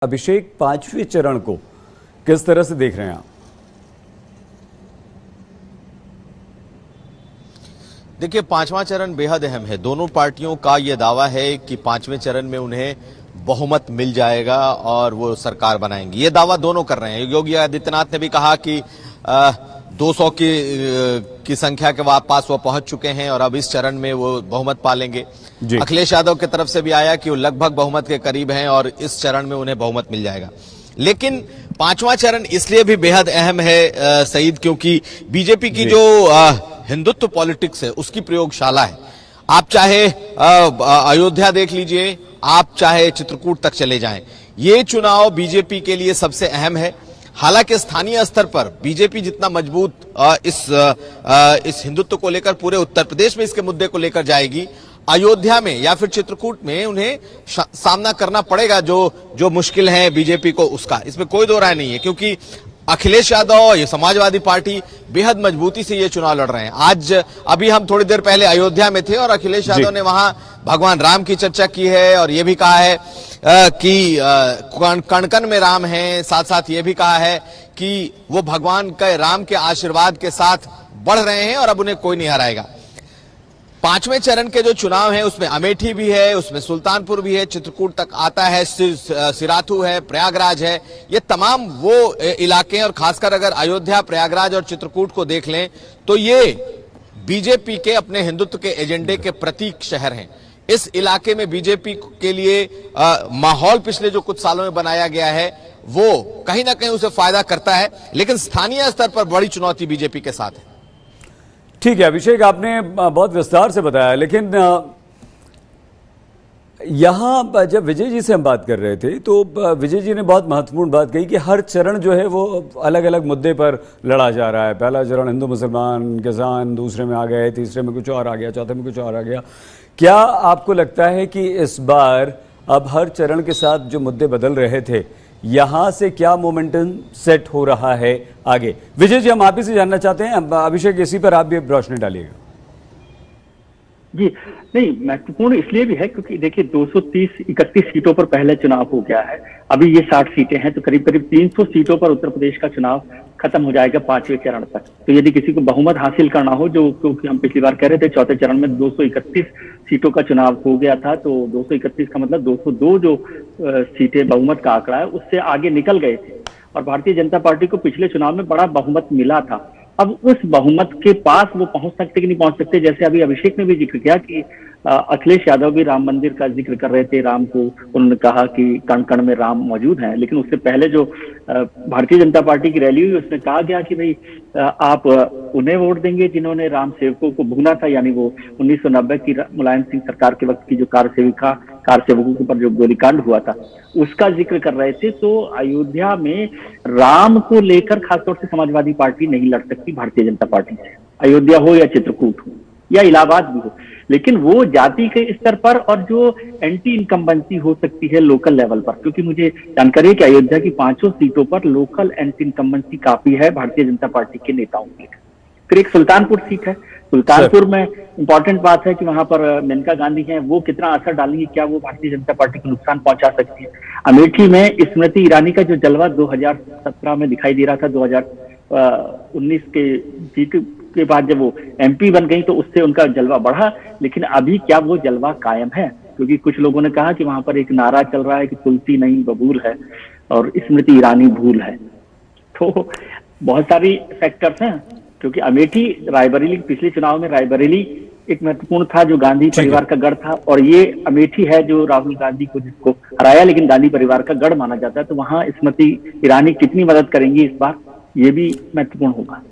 अभिषेक, पांचवें चरण को किस तरह से देख रहे हैं आप? देखिए, पांचवां चरण बेहद अहम है। दोनों पार्टियों का यह दावा है कि पांचवें चरण में उन्हें बहुमत मिल जाएगा और वो सरकार बनाएंगे। ये दावा दोनों कर रहे हैं। योगी आदित्यनाथ ने भी कहा कि 200 की संख्या के पास वो पहुंच चुके हैं और अब इस चरण में वो बहुमत पालेंगे। अखिलेश यादव की तरफ से भी आया कि वो लगभग बहुमत के करीब हैं और इस चरण में उन्हें बहुमत मिल जाएगा। लेकिन पांचवां चरण इसलिए भी बेहद अहम है सईद, क्योंकि बीजेपी की जो हिंदुत्व पॉलिटिक्स है उसकी प्रयोगशाला है। आप चाहे अयोध्या देख लीजिए, आप चाहे चित्रकूट तक चले जाएं, ये चुनाव बीजेपी के लिए सबसे अहम है। हालांकि स्थानीय स्तर पर बीजेपी जितना मजबूत इस हिंदुत्व को लेकर पूरे उत्तर प्रदेश में इसके मुद्दे को लेकर जाएगी, अयोध्या में या फिर चित्रकूट में उन्हें सामना करना पड़ेगा जो मुश्किल है बीजेपी को, उसका इसमें कोई दो राय नहीं है। क्योंकि अखिलेश यादव, ये समाजवादी पार्टी बेहद मजबूती से ये चुनाव लड़ रहे हैं। अभी हम थोड़ी देर पहले अयोध्या में थे और अखिलेश यादव ने वहां भगवान राम की चर्चा की है और ये भी कहा है कि कण कण में राम है। साथ साथ ये भी कहा है कि वो भगवान के राम के आशीर्वाद के साथ बढ़ रहे हैं और अब उन्हें कोई नहीं हराएगा। पांचवें चरण के जो चुनाव है उसमें अमेठी भी है, उसमें सुल्तानपुर भी है, चित्रकूट तक आता है, सिराथू है, प्रयागराज है। ये तमाम वो इलाके हैं और खासकर अगर अयोध्या, प्रयागराज और चित्रकूट को देख लें तो ये बीजेपी के अपने हिंदुत्व के एजेंडे के प्रतीक शहर हैं। इस इलाके में बीजेपी के लिए माहौल पिछले जो कुछ सालों में बनाया गया है वो कहीं ना कहीं उसे फायदा करता है। लेकिन स्थानीय स्तर पर बड़ी चुनौती बीजेपी के साथ है। ठीक है अभिषेक, आपने बहुत विस्तार से बताया, लेकिन यहां जब विजय जी से हम बात कर रहे थे तो विजय जी ने बहुत महत्वपूर्ण बात कही कि हर चरण जो है वो अलग अलग मुद्दे पर लड़ा जा रहा है। पहला चरण हिंदू मुसलमान किसान, दूसरे में आ गए, तीसरे में कुछ और आ गया, चौथे में कुछ और आ गया। क्या आपको लगता है कि इस बार अब हर चरण के साथ जो मुद्दे बदल रहे थे, यहां से क्या मोमेंटम सेट हो रहा है आगे? विजय जी, हम आप ही से जानना चाहते हैं। अभिषेक, इसी पर आप भी रोशनी डालिएगा। जी नहीं, महत्वपूर्ण इसलिए भी है क्योंकि देखिए 230-31 सीटों पर पहले चुनाव हो गया है। अभी ये 60 सीटें हैं तो करीब करीब 300 सीटों पर उत्तर प्रदेश का चुनाव खत्म हो जाएगा पांचवें चरण तक। तो यदि किसी को बहुमत हासिल करना हो, जो क्योंकि हम पिछली बार कह रहे थे चौथे चरण में 231 सीटों का चुनाव हो गया था, तो 231 का मतलब 202 जो सीटें बहुमत का आंकड़ा है उससे आगे निकल गए थे और भारतीय जनता पार्टी को पिछले चुनाव में बड़ा बहुमत मिला था। अब उस बहुमत के पास वो पहुंच सकते कि नहीं पहुंच सकते, जैसे अभी अभिषेक ने भी जिक्र किया कि अखिलेश यादव भी राम मंदिर का जिक्र कर रहे थे। राम को उन्होंने कहा कि कण कण में राम मौजूद हैं, लेकिन उससे पहले जो भारतीय जनता पार्टी की रैली हुई उसमें कहा गया कि भाई आप उन्हें वोट देंगे जिन्होंने राम सेवकों को भूना था, यानी वो 1990 की मुलायम सिंह सरकार के वक्त की जो कार सेवकों के ऊपर जो गोलीकांड हुआ था उसका जिक्र कर रहे थे। तो अयोध्या में राम को लेकर खासतौर से समाजवादी पार्टी नहीं लड़ सकती भारतीय जनता पार्टी से, अयोध्या हो या चित्रकूट हो या इलाहाबाद भी हो। लेकिन वो जाति के स्तर पर और जो एंटी इनकम्बेंसी हो सकती है लोकल लेवल पर, क्योंकि मुझे जानकारी है कि अयोध्या की 5 सीटों पर लोकल एंटी इनकम्बेंसी काफी है भारतीय जनता पार्टी के नेताओं की। फिर एक सुल्तानपुर सीट है। सुल्तानपुर में इंपॉर्टेंट बात है कि वहां पर मेनका गांधी हैं, वो कितना असर डालेंगी, क्या वो भारतीय जनता पार्टी को नुकसान पहुंचा सकती है। अमेठी में स्मृति ईरानी का जो जलवा 2017 में दिखाई दे रहा था, 2019 के जीत के बाद जब वो एमपी बन गई तो उससे उनका जलवा बढ़ा, लेकिन अभी क्या वो जलवा कायम है? क्योंकि कुछ लोगों ने कहा कि वहां पर एक नारा चल रहा है कि तुलसी नहीं बबूल है और स्मृति ईरानी भूल है। तो बहुत सारी फैक्टर्स हैं, क्योंकि अमेठी, रायबरेली, पिछले चुनाव में रायबरेली एक महत्वपूर्ण था जो गांधी परिवार का गढ़ था, और ये अमेठी है जो राहुल गांधी को जिसको हराया लेकिन गांधी परिवार का गढ़ माना जाता है। तो वहां स्मृति ईरानी कितनी मदद करेंगी इस बार, ये भी महत्वपूर्ण होगा।